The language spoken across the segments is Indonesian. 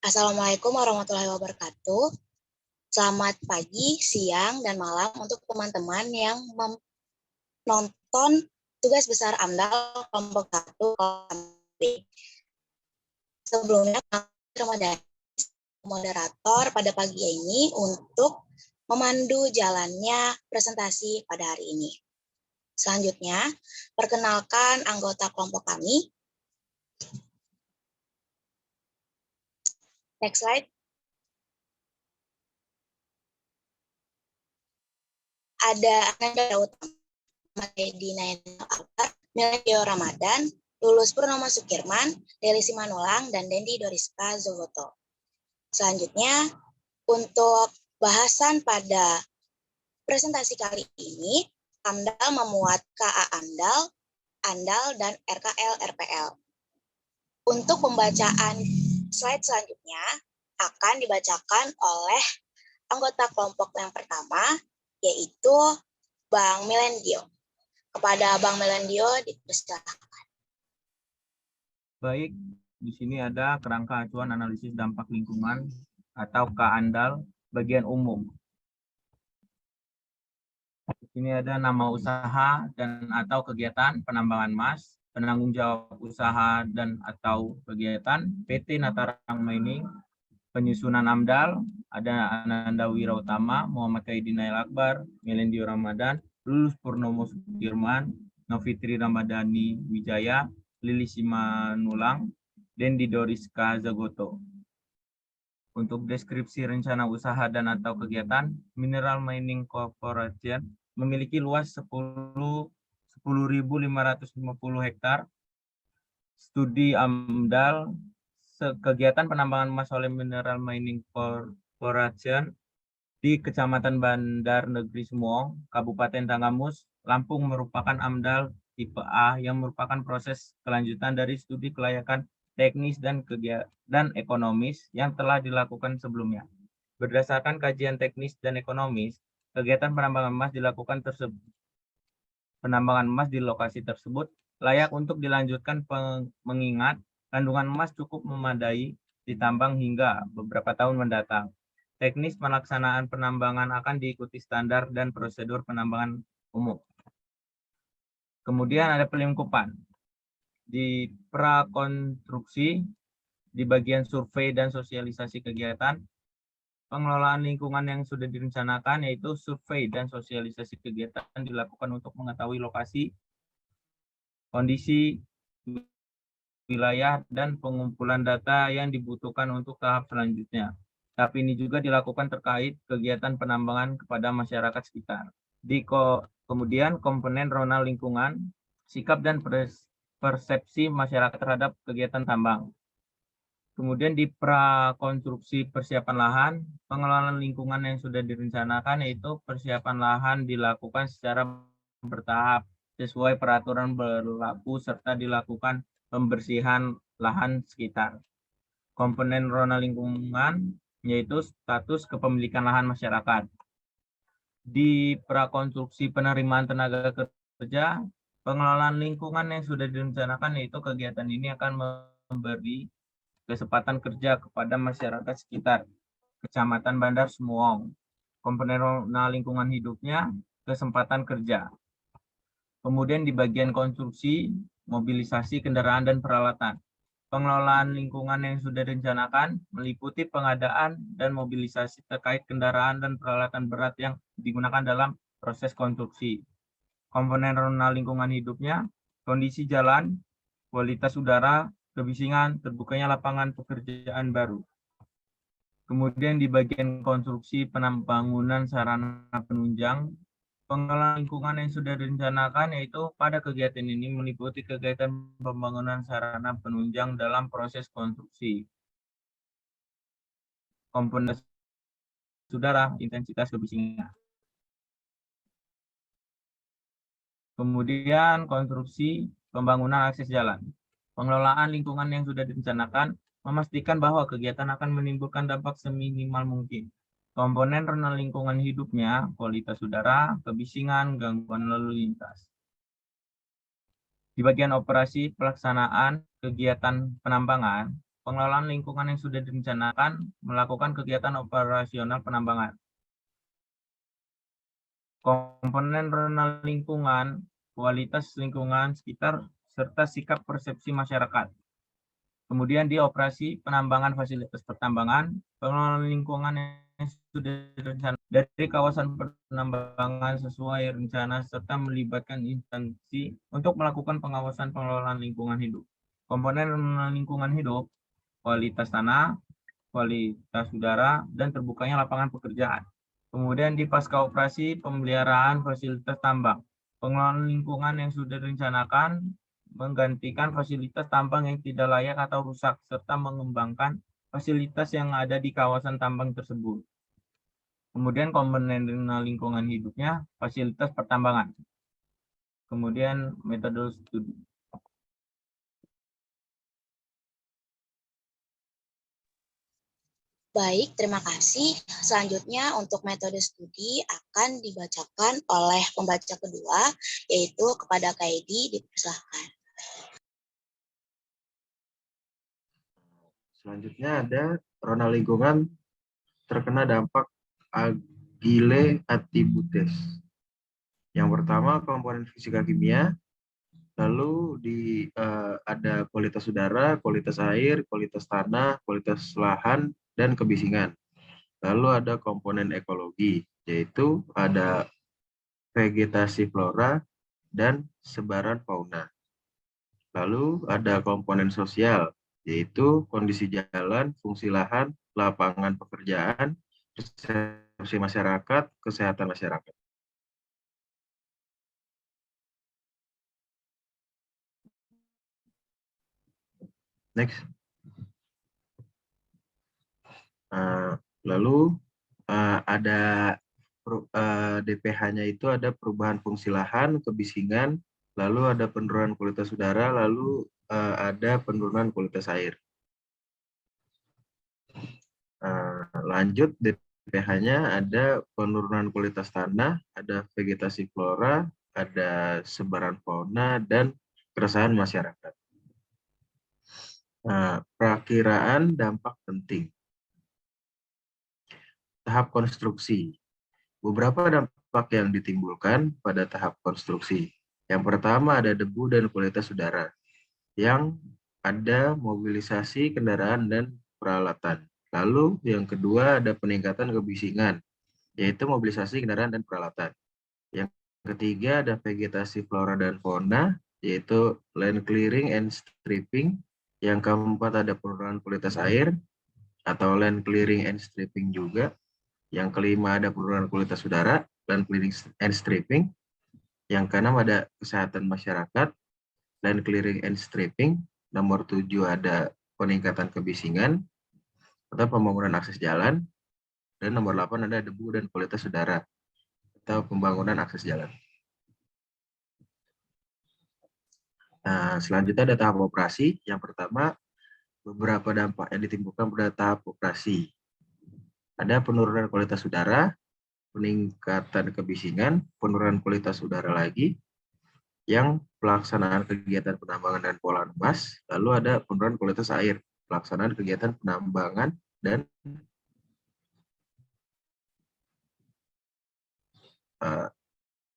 Assalamualaikum warahmatullahi wabarakatuh. Selamat pagi, siang, dan malam untuk teman-teman yang menonton tugas besar AMDAL kelompok 1. Sebelumnya, Ramadhani moderator pada pagi ini untuk memandu jalannya presentasi pada hari ini. Selanjutnya, perkenalkan anggota kelompok kami. Next slide. Ada Ananda Utama, Dina Albar, Milenio Ramadan, Lulus Purnomo Sukirman, Deli Simanulang, dan Dendi Doriska Zogoto. Selanjutnya, untuk bahasan pada presentasi kali ini, AMDAL memuat KA AMDAL, ANDAL, dan RKL RPL. Untuk pembacaan slide selanjutnya akan dibacakan oleh anggota kelompok yang pertama, yaitu Bang Milendio. Kepada Bang Milendio dipersilakan. Baik, di sini ada kerangka acuan analisis dampak lingkungan atau KANDAL bagian umum. Di sini ada nama usaha dan atau kegiatan penambangan emas, penanggung jawab usaha dan atau kegiatan PT Natarang Mining, penyusunan AMDAL, ada Ananda Wirautama, Muhammad Kaidinail Akbar, Milendio Ramadan, Lulus Purnomo Sukirman, Novitri Ramadhani Wijaya, Lili Simanulang, Dendi Doriska Zagoto. Untuk deskripsi rencana usaha dan atau kegiatan, Mineral Mining Corporation memiliki luas 10.550 hektar. Studi AMDAL, kegiatan penambangan emas oleh Mineral Mining Corporation di Kecamatan Bandar Negeri Semuong, Kabupaten Tanggamus, Lampung merupakan AMDAL tipe A yang merupakan proses kelanjutan dari studi kelayakan teknis dan ekonomis yang telah dilakukan sebelumnya. Berdasarkan kajian teknis dan ekonomis, kegiatan penambangan emas di lokasi tersebut layak untuk dilanjutkan mengingat kandungan emas cukup memadai ditambang hingga beberapa tahun mendatang. Teknis pelaksanaan penambangan akan diikuti standar dan prosedur penambangan umum. Kemudian ada pelingkupan. Di prakonstruksi, di bagian survei dan sosialisasi kegiatan, pengelolaan lingkungan yang sudah direncanakan yaitu survei dan sosialisasi kegiatan dilakukan untuk mengetahui lokasi, kondisi, wilayah, dan pengumpulan data yang dibutuhkan untuk tahap selanjutnya. Tahap ini juga dilakukan terkait kegiatan penambangan kepada masyarakat sekitar. Kemudian komponen zona lingkungan, sikap dan persepsi masyarakat terhadap kegiatan tambang. Kemudian di prakonstruksi persiapan lahan, pengelolaan lingkungan yang sudah direncanakan yaitu persiapan lahan dilakukan secara bertahap sesuai peraturan berlaku serta dilakukan pembersihan lahan sekitar. Komponen zona lingkungan yaitu status kepemilikan lahan masyarakat. Di prakonstruksi penerimaan tenaga kerja, pengelolaan lingkungan yang sudah direncanakan yaitu kegiatan ini akan memberi kesempatan kerja kepada masyarakat sekitar Kecamatan Bandar Semuong. Komponen zona lingkungan hidupnya, kesempatan kerja. Kemudian di bagian konstruksi, mobilisasi kendaraan dan peralatan. Pengelolaan lingkungan yang sudah direncanakan meliputi pengadaan dan mobilisasi terkait kendaraan dan peralatan berat yang digunakan dalam proses konstruksi. Komponen zona lingkungan hidupnya, kondisi jalan, kualitas udara, kebisingan, terbukanya lapangan pekerjaan baru. Kemudian di bagian konstruksi pembangunan sarana penunjang, pengelolaan lingkungan yang sudah direncanakan yaitu pada kegiatan ini meliputi kegiatan pembangunan sarana penunjang dalam proses konstruksi. Komponen udara, intensitas kebisingan. Kemudian konstruksi pembangunan akses jalan. Pengelolaan lingkungan yang sudah direncanakan memastikan bahwa kegiatan akan menimbulkan dampak seminimal mungkin. Komponen zona lingkungan hidupnya, kualitas udara, kebisingan, gangguan lalu lintas. Di bagian operasi pelaksanaan kegiatan penambangan, pengelolaan lingkungan yang sudah direncanakan, melakukan kegiatan operasional penambangan. Komponen ranah lingkungan, kualitas lingkungan sekitar, serta sikap persepsi masyarakat. Kemudian di operasi penambangan fasilitas pertambangan, pengelolaan lingkungan yang sudah direncanakan dari kawasan penambangan sesuai rencana serta melibatkan instansi untuk melakukan pengawasan pengelolaan lingkungan hidup. Komponen lingkungan hidup, kualitas tanah, kualitas udara, dan terbukanya lapangan pekerjaan. Kemudian di pasca operasi pemeliharaan fasilitas tambang. Pengelolaan lingkungan yang sudah direncanakan menggantikan fasilitas tambang yang tidak layak atau rusak, serta mengembangkan fasilitas yang ada di kawasan tambang tersebut. Kemudian komponen lingkungan hidupnya, fasilitas pertambangan. Kemudian metode studi. Baik, terima kasih. Selanjutnya untuk metode studi akan dibacakan oleh pembaca kedua, yaitu kepada Kak Edi, dipersilakan. Selanjutnya ada ranah lingkungan terkena dampak agile attributes. Yang pertama komponen fisika kimia, lalu ada kualitas udara, kualitas air, kualitas tanah, kualitas lahan, dan kebisingan. Lalu ada komponen ekologi, yaitu ada vegetasi flora dan sebaran fauna. Lalu ada komponen sosial, yaitu kondisi jalan, fungsi lahan, lapangan pekerjaan, persepsi masyarakat, kesehatan masyarakat. Next. Lalu ada DPH-nya itu ada perubahan fungsi lahan, kebisingan, lalu ada penurunan kualitas udara, lalu ada penurunan kualitas air. Lanjut DPH-nya ada penurunan kualitas tanah, ada vegetasi flora, ada sebaran fauna, dan keresahan masyarakat. Perakiraan dampak penting. Tahap konstruksi. Beberapa dampak yang ditimbulkan pada tahap konstruksi. Yang pertama ada debu dan kualitas udara. Yang ada mobilisasi kendaraan dan peralatan. Lalu yang kedua ada peningkatan kebisingan, yaitu mobilisasi kendaraan dan peralatan. Yang ketiga ada vegetasi flora dan fauna, yaitu land clearing and stripping. Yang keempat ada penurunan kualitas air atau land clearing and stripping juga. Yang kelima ada penurunan kualitas udara, land clearing and stripping. Yang keenam ada kesehatan masyarakat, land clearing and stripping. Nomor 7 ada peningkatan kebisingan atau pembangunan akses jalan. Dan nomor 8 ada debu dan kualitas udara atau pembangunan akses jalan. Nah, selanjutnya ada tahap operasi. Yang pertama, beberapa dampak yang ditimbulkan pada tahap operasi. Ada penurunan kualitas udara, peningkatan kebisingan, penurunan kualitas udara lagi, yang pelaksanaan kegiatan penambangan dan pengolahan emas, lalu ada penurunan kualitas air, pelaksanaan kegiatan penambangan dan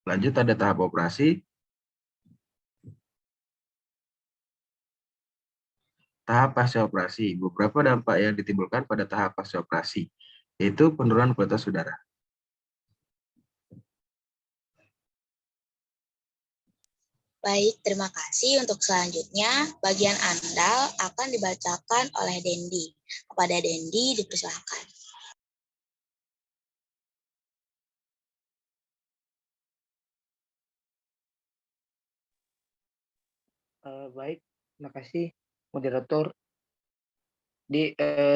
lanjut ada tahap operasi. Tahap pasca operasi, beberapa dampak yang ditimbulkan pada tahap pasca operasi, yaitu penurunan kualitas udara. Baik, terima kasih. Untuk selanjutnya, bagian andal akan dibacakan oleh Dendi. Kepada Dendi, dipersilakan. Baik, terima kasih moderator.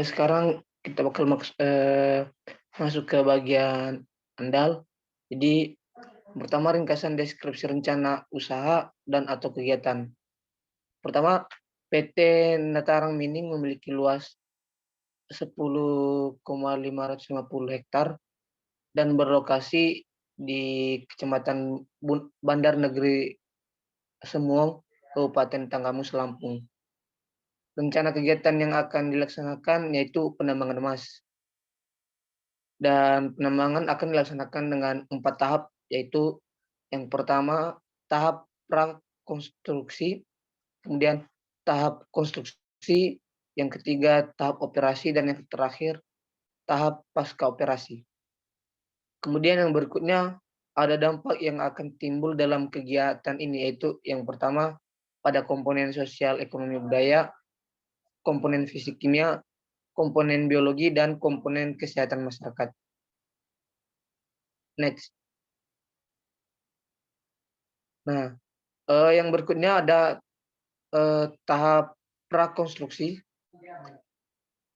Sekarang kita bakal masuk ke bagian andal. Jadi pertama ringkasan deskripsi rencana usaha dan atau kegiatan. Pertama, PT Natarang Mining memiliki luas 10,550 hektar dan berlokasi di Kecamatan Bandar Negeri Semuong, Kabupaten Tanggamus, Lampung. rencana kegiatan yang akan dilaksanakan yaitu penambangan emas. Dan penambangan akan dilaksanakan dengan 4 tahap, yaitu yang pertama tahap prakonstruksi, kemudian tahap konstruksi, yang ketiga tahap operasi, dan yang terakhir tahap pasca operasi. Kemudian yang berikutnya ada dampak yang akan timbul dalam kegiatan ini, yaitu yang pertama pada komponen sosial ekonomi budaya, komponen fisik kimia, komponen biologi, dan komponen kesehatan masyarakat. Next. Nah, yang berikutnya ada tahap prakonstruksi.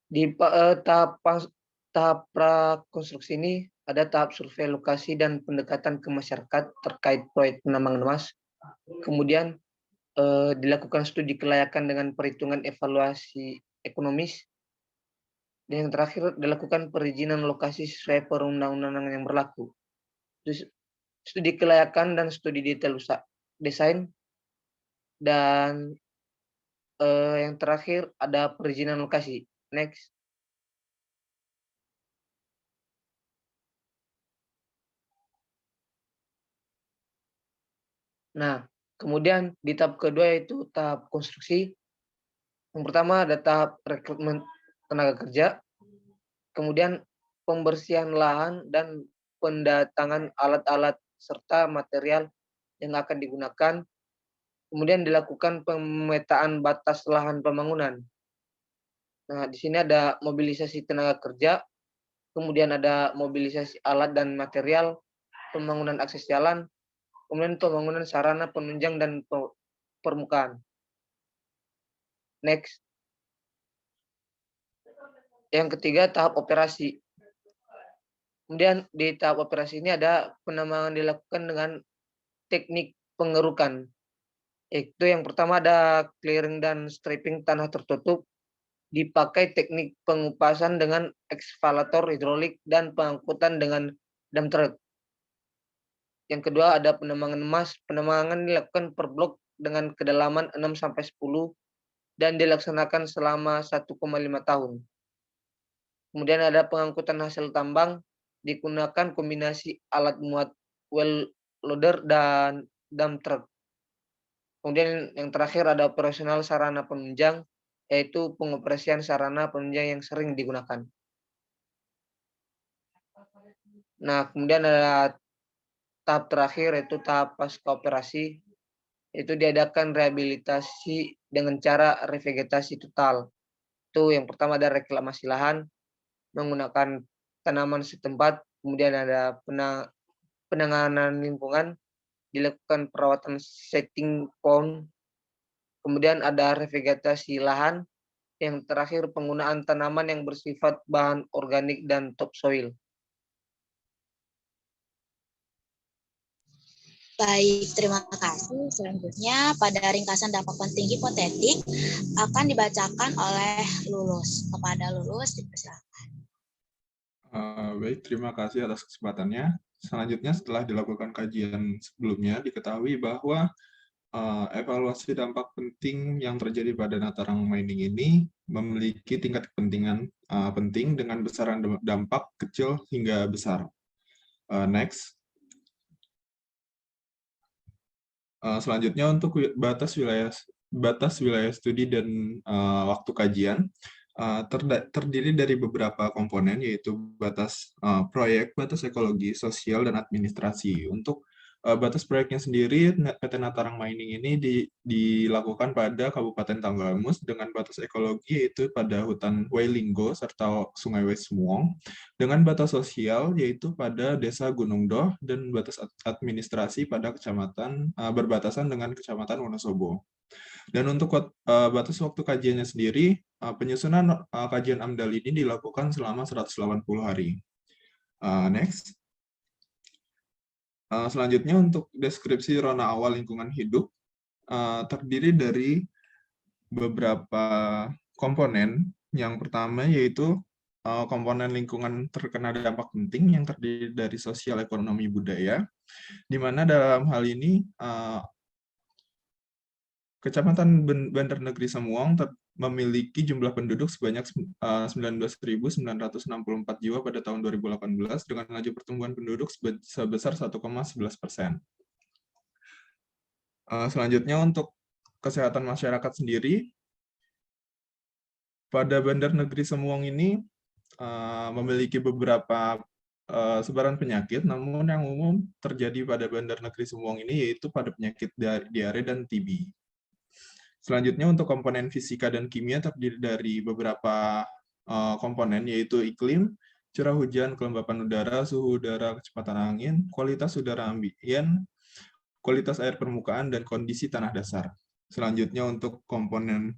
Di tahap prakonstruksi ini ada tahap survei lokasi dan pendekatan ke masyarakat terkait proyek penambangan emas. Kemudian dilakukan studi kelayakan dengan perhitungan evaluasi ekonomis. Dan yang terakhir dilakukan perizinan lokasi sesuai perundang-undangan yang berlaku. Studi kelayakan dan studi detail desain. Dan yang terakhir ada perizinan lokasi. Next. Nah, kemudian di tahap kedua yaitu tahap konstruksi. Yang pertama ada tahap rekrutmen tenaga kerja, kemudian pembersihan lahan dan pendatangan alat-alat serta material yang akan digunakan. Kemudian dilakukan pemetaan batas lahan pembangunan. Nah, di sini ada mobilisasi tenaga kerja, kemudian ada mobilisasi alat dan material, pembangunan akses jalan, kemudian pembangunan sarana penunjang dan permukaan. Next. Yang ketiga, tahap operasi. Kemudian di tahap operasi ini ada penambangan dilakukan dengan teknik pengerukan. Itu yang pertama ada clearing dan stripping tanah tertutup, dipakai teknik pengupasan dengan ekskavator hidrolik dan pengangkutan dengan dump truck. Yang kedua ada penambangan emas. Penambangan dilakukan per blok dengan kedalaman 6-10 dan dilaksanakan selama 1,5 tahun. Kemudian ada pengangkutan hasil tambang, digunakan kombinasi alat muat well loader dan dump truck. Kemudian yang terakhir ada operasional sarana penunjang, yaitu pengoperasian sarana penunjang yang sering digunakan. Nah, kemudian ada tahap terakhir yaitu tahap pasca operasi, itu diadakan rehabilitasi dengan cara revegetasi total. Itu yang pertama ada reklamasi lahan menggunakan tanaman setempat, kemudian ada penanganan lingkungan, dilakukan perawatan setting pond, kemudian ada revegetasi lahan, yang terakhir penggunaan tanaman yang bersifat bahan organik dan topsoil. Baik, terima kasih. Selanjutnya, pada ringkasan dampak penting hipotetik akan dibacakan oleh Lulus. Kepada Lulus, dipersilakan. Baik, terima kasih atas kesempatannya. Selanjutnya, setelah dilakukan kajian sebelumnya, diketahui bahwa evaluasi dampak penting yang terjadi pada Natarang Mining ini memiliki tingkat kepentingan penting dengan besaran dampak kecil hingga besar. Next. Selanjutnya untuk batas wilayah studi dan waktu kajian terdiri dari beberapa komponen, yaitu batas proyek, batas ekologi, sosial, dan administrasi. Untuk batas proyeknya sendiri, PT Natarang Mining ini dilakukan pada Kabupaten Tanggamus dengan batas ekologi yaitu pada hutan Wailinggo serta Sungai Wesmuong, dengan batas sosial yaitu pada Desa Gunung Doh, dan batas administrasi pada kecamatan berbatasan dengan Kecamatan Wonosobo. Dan untuk batas waktu kajiannya sendiri, penyusunan kajian AMDAL ini dilakukan selama 180 hari. Next. Selanjutnya untuk deskripsi rona awal lingkungan hidup, terdiri dari beberapa komponen. Yang pertama yaitu komponen lingkungan terkena dampak penting yang terdiri dari sosial, ekonomi, budaya, di mana dalam hal ini Kecamatan Bandar Negeri Semuang memiliki jumlah penduduk sebanyak 19.964 jiwa pada tahun 2018 dengan laju pertumbuhan penduduk sebesar 1,11%. Selanjutnya untuk kesehatan masyarakat sendiri, pada Bandar Negeri Semuang ini memiliki beberapa sebaran penyakit, namun yang umum terjadi pada Bandar Negeri Semuang ini yaitu pada penyakit diare dan TB. Selanjutnya untuk komponen fisika dan kimia terdiri dari beberapa komponen yaitu iklim, curah hujan, kelembapan udara, suhu udara, kecepatan angin, kualitas udara ambien, kualitas air permukaan, dan kondisi tanah dasar. Selanjutnya untuk komponen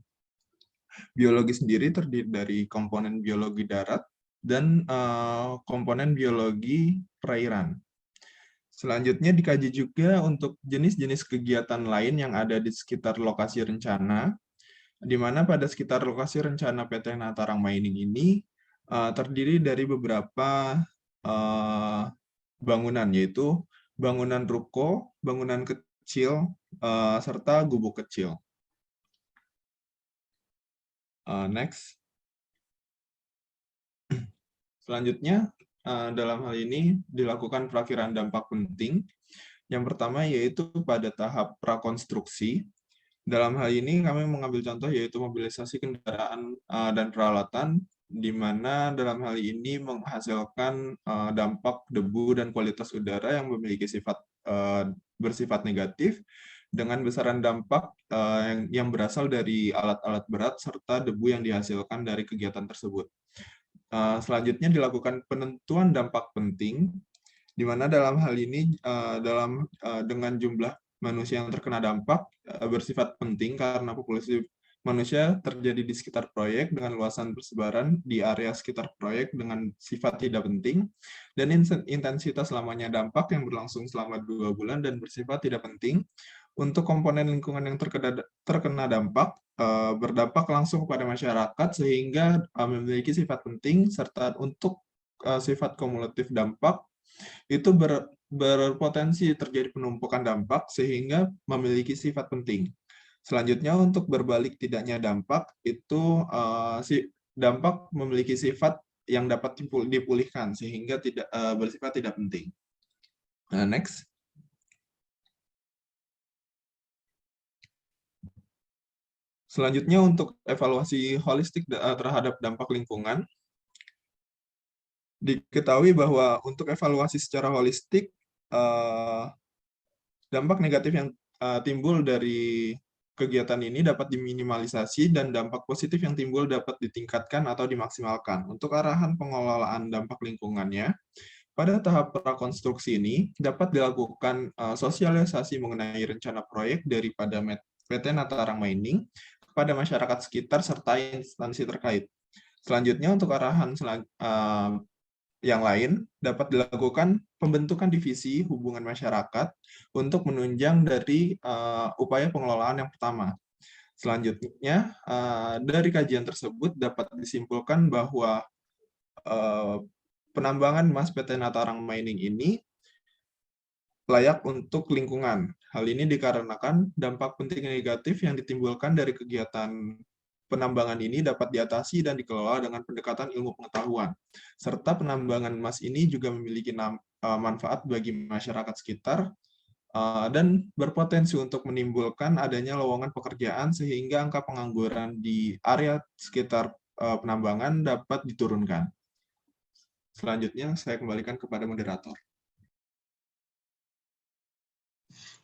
biologi sendiri terdiri dari komponen biologi darat dan komponen biologi perairan. Selanjutnya dikaji juga untuk jenis-jenis kegiatan lain yang ada di sekitar lokasi rencana, di mana pada sekitar lokasi rencana PT Natarang Mining ini terdiri dari beberapa bangunan, yaitu bangunan ruko, bangunan kecil, serta gubuk kecil. Next. Selanjutnya, dalam hal ini dilakukan perakiraan dampak penting. Yang pertama yaitu pada tahap prakonstruksi. Dalam hal ini kami mengambil contoh yaitu mobilisasi kendaraan dan peralatan, di mana dalam hal ini menghasilkan dampak debu dan kualitas udara yang memiliki sifat bersifat negatif, dengan besaran dampak yang berasal dari alat-alat berat serta debu yang dihasilkan dari kegiatan tersebut. Selanjutnya dilakukan penentuan dampak penting, di mana dalam hal ini dengan jumlah manusia yang terkena dampak bersifat penting karena populasi manusia terjadi di sekitar proyek dengan luasan persebaran di area sekitar proyek dengan sifat tidak penting, dan intensitas lamanya dampak yang berlangsung selama 2 bulan dan bersifat tidak penting. Untuk komponen lingkungan yang terkena dampak, berdampak langsung kepada masyarakat sehingga memiliki sifat penting, serta untuk sifat kumulatif dampak itu berpotensi terjadi penumpukan dampak sehingga memiliki sifat penting. Selanjutnya untuk berbalik tidaknya dampak itu dampak memiliki sifat yang dapat dipulihkan sehingga tidak bersifat tidak penting. Next. Selanjutnya untuk evaluasi holistik terhadap dampak lingkungan. Diketahui bahwa untuk evaluasi secara holistik, dampak negatif yang timbul dari kegiatan ini dapat diminimalisasi dan dampak positif yang timbul dapat ditingkatkan atau dimaksimalkan. Untuk arahan pengelolaan dampak lingkungannya, pada tahap prakonstruksi ini dapat dilakukan sosialisasi mengenai rencana proyek daripada PT Natarang Mining kepada masyarakat sekitar serta instansi terkait. Selanjutnya untuk arahan yang lain dapat dilakukan pembentukan divisi hubungan masyarakat untuk menunjang dari upaya pengelolaan yang pertama. Selanjutnya, dari kajian tersebut dapat disimpulkan bahwa penambangan emas PT Natarang Mining ini layak untuk lingkungan. Hal ini dikarenakan dampak penting negatif yang ditimbulkan dari kegiatan penambangan ini dapat diatasi dan dikelola dengan pendekatan ilmu pengetahuan. Serta penambangan emas ini juga memiliki manfaat bagi masyarakat sekitar dan berpotensi untuk menimbulkan adanya lowongan pekerjaan sehingga angka pengangguran di area sekitar penambangan dapat diturunkan. Selanjutnya saya kembalikan kepada moderator.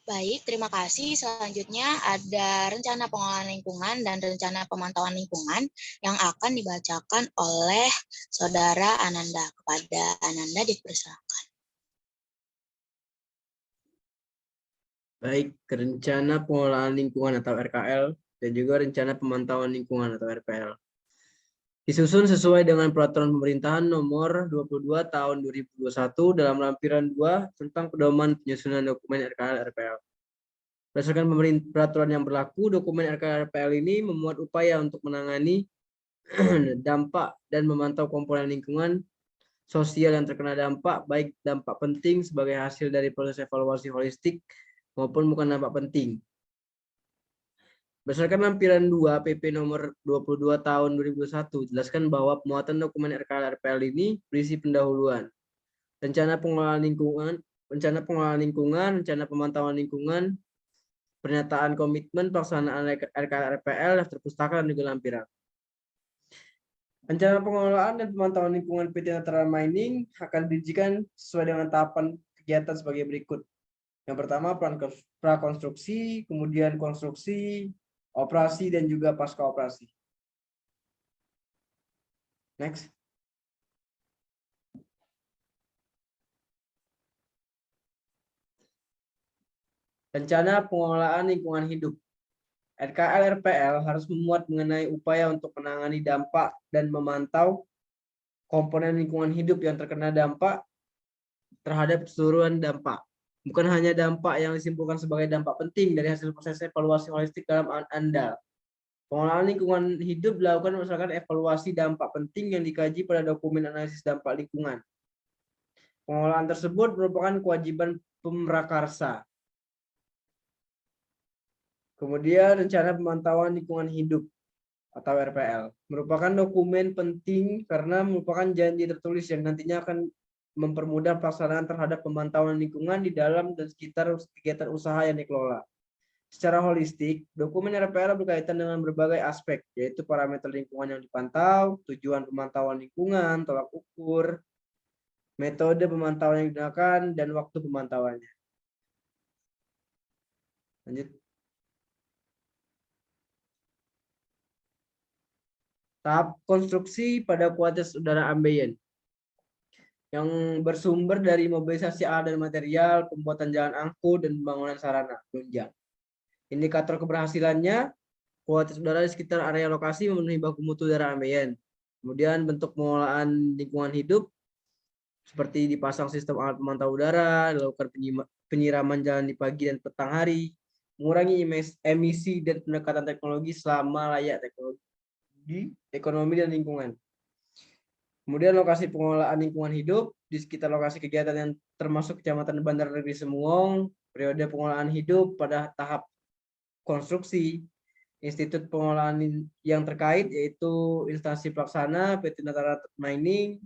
Baik, terima kasih. Selanjutnya ada rencana pengelolaan lingkungan dan rencana pemantauan lingkungan yang akan dibacakan oleh Saudara Ananda. Kepada Ananda dipersilakan. Baik, rencana pengelolaan lingkungan atau RKL dan juga rencana pemantauan lingkungan atau RPL. Disusun sesuai dengan Peraturan Pemerintahan Nomor 22 Tahun 2021 dalam lampiran 2 tentang pedoman penyusunan dokumen RKL RPL. Berdasarkan peraturan yang berlaku, dokumen RKL RPL ini memuat upaya untuk menangani dampak dan memantau komponen lingkungan sosial yang terkena dampak, baik dampak penting sebagai hasil dari proses evaluasi holistik maupun bukan dampak penting. Berdasarkan lampiran 2 PP nomor 22 tahun 2021, jelaskan bahwa pemuatan dokumen RKL-RPL ini berisi pendahuluan. Rencana pengelolaan lingkungan, rencana pemantauan lingkungan, pernyataan komitmen pelaksanaan RKL-RPL, daftar pustaka, dan juga lampiran. Rencana pengelolaan dan pemantauan lingkungan PT Natural Mining akan diujikan sesuai dengan tahapan kegiatan sebagai berikut. Yang pertama, prakonstruksi, kemudian konstruksi, operasi, dan juga pasca operasi. Next. Rencana pengelolaan lingkungan hidup. RKL-RPL harus memuat mengenai upaya untuk menangani dampak dan memantau komponen lingkungan hidup yang terkena dampak terhadap keseluruhan dampak. Bukan hanya dampak yang disimpulkan sebagai dampak penting dari hasil proses evaluasi holistik dalam ANDAL. Pengelolaan lingkungan hidup dilakukan berdasarkan evaluasi dampak penting yang dikaji pada dokumen analisis dampak lingkungan. Pengelolaan tersebut merupakan kewajiban pemrakarsa. Kemudian rencana pemantauan lingkungan hidup atau RPL merupakan dokumen penting karena merupakan janji tertulis yang nantinya akan mempermudah pelaksanaan terhadap pemantauan lingkungan di dalam dan sekitar kegiatan usaha yang dikelola. Secara holistik, dokumen RPL berkaitan dengan berbagai aspek, yaitu parameter lingkungan yang dipantau, tujuan pemantauan lingkungan, tolak ukur, metode pemantauan yang digunakan, dan waktu pemantauannya. Lanjut. Tahap konstruksi pada kualitas udara ambien yang bersumber dari mobilisasi alat dan material, pembuatan jalan angkut, dan pembangunan sarana penunjang. Indikator keberhasilannya, kualitas udara di sekitar area lokasi memenuhi baku mutu udara ambien. Kemudian bentuk pengelolaan lingkungan hidup, seperti dipasang sistem alat pemantau udara, dilakukan penyiraman jalan di pagi dan petang hari, mengurangi emisi dan pendekatan teknologi selama layak teknologi, ekonomi, dan lingkungan. Kemudian lokasi pengelolaan lingkungan hidup di sekitar lokasi kegiatan yang termasuk Kecamatan Bandar Negeri Semuong, periode pengelolaan hidup pada tahap konstruksi, institut pengelolaan yang terkait yaitu instansi pelaksana PT Natural Mining,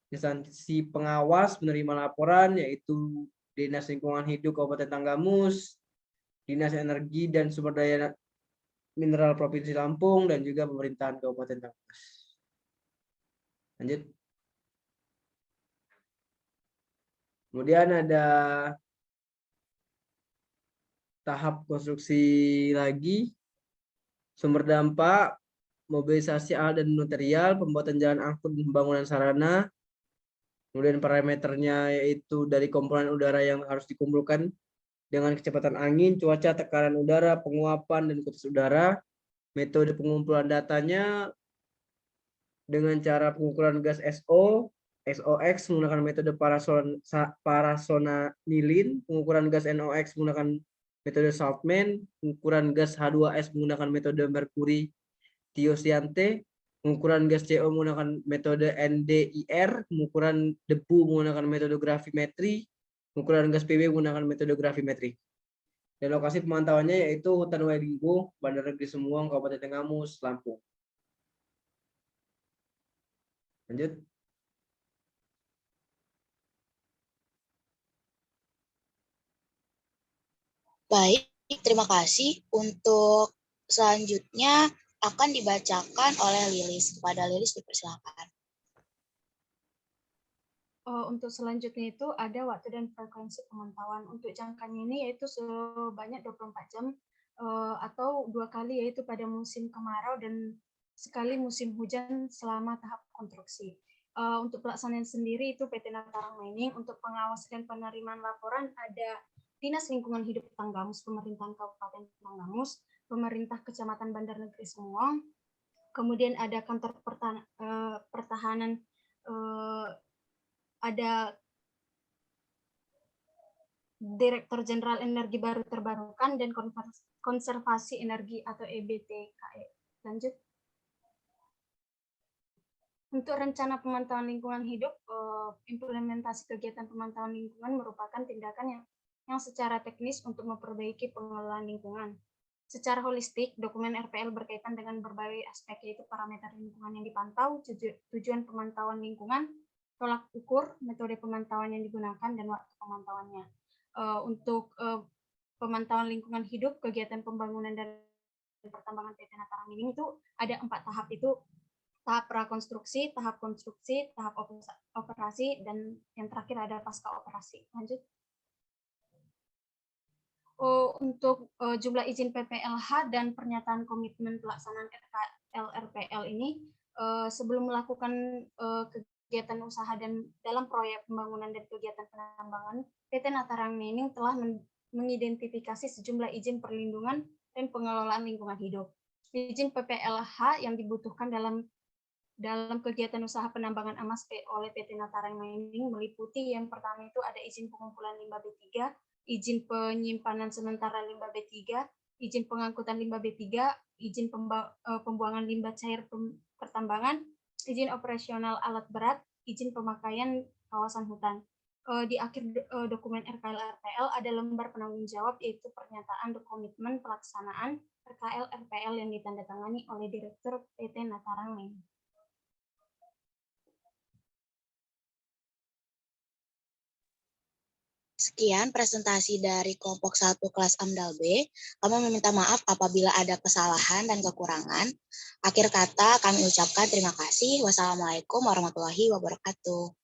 instansi pengawas penerima laporan yaitu Dinas Lingkungan Hidup Kabupaten Tanggamus, Dinas Energi dan Sumber Daya Mineral Provinsi Lampung, dan juga pemerintahan Kabupaten Tanggamus. Lanjut. Kemudian ada tahap konstruksi lagi, sumber dampak, mobilisasi alat dan material, pembuatan jalan angkut dan pembangunan sarana. Kemudian parameternya yaitu dari komponen udara yang harus dikumpulkan dengan kecepatan angin, cuaca, tekanan udara, penguapan, dan kualitas udara. Metode pengumpulan datanya dengan cara pengukuran gas SOX menggunakan metode parasonanilin, pengukuran gas NOx menggunakan metode Saltman, pengukuran gas H2S menggunakan metode merkuri tiosiante, pengukuran gas CO menggunakan metode NDIR, pengukuran debu menggunakan metode gravimetri, pengukuran gas PB menggunakan metode gravimetri. Dan lokasi pemantauannya yaitu Hutan Wailinggo, Bandar Negeri Semuong, Kabupaten Tanggamus, Lampung. Lanjut. Baik, terima kasih. Untuk selanjutnya akan dibacakan oleh Lilis. Kepada Lilis dipersilakan. Untuk selanjutnya itu ada waktu dan frekuensi pemantauan. Untuk jangkanya ini yaitu sebanyak 24 jam atau 2 kali yaitu pada musim kemarau dan sekali musim hujan selama tahap konstruksi. Untuk pelaksanaan sendiri itu PT Natural Mining. Untuk pengawas dan penerimaan laporan ada Dinas Lingkungan Hidup Tanggamus, Pemerintahan Kabupaten Tanggamus, Pemerintah Kecamatan Bandar Negeri Semuong, kemudian ada Kantor Pertahanan, ada Direktur Jenderal Energi Baru Terbarukan dan Konservasi Energi atau EBTKE. Lanjut. Untuk rencana pemantauan lingkungan hidup, implementasi kegiatan pemantauan lingkungan merupakan tindakan yang secara teknis untuk memperbaiki pengelolaan lingkungan. Secara holistik, dokumen RPL berkaitan dengan berbagai aspek, yaitu parameter lingkungan yang dipantau, tujuan pemantauan lingkungan, tolak ukur, metode pemantauan yang digunakan, dan waktu pemantauannya. Untuk pemantauan lingkungan hidup, kegiatan pembangunan dan pertambangan PT Nataran Mining itu ada 4 tahap, itu tahap prakonstruksi, tahap konstruksi, tahap operasi, dan yang terakhir ada pasca operasi. Lanjut. Untuk jumlah izin PPLH dan pernyataan komitmen pelaksanaan RPL ini, sebelum melakukan kegiatan usaha dan dalam proyek pembangunan dan kegiatan penambangan, PT Nataran Mining telah mengidentifikasi sejumlah izin perlindungan dan pengelolaan lingkungan hidup. Izin PPLH yang dibutuhkan dalam kegiatan usaha penambangan emas oleh PT Nataran Mining meliputi yang pertama itu ada izin pengumpulan limbah B3, izin penyimpanan sementara limbah B3, izin pengangkutan limbah B3, izin pembuangan limbah cair pertambangan, izin operasional alat berat, izin pemakaian kawasan hutan. Di akhir dokumen RKL-RPL ada lembar penanggung jawab, yaitu pernyataan komitmen pelaksanaan RKL-RPL yang ditandatangani oleh Direktur PT Nataran Mining. Sekian presentasi dari kelompok 1 kelas AMDAL B. Kami meminta maaf apabila ada kesalahan dan kekurangan. Akhir kata kami ucapkan terima kasih. Wassalamualaikum warahmatullahi wabarakatuh.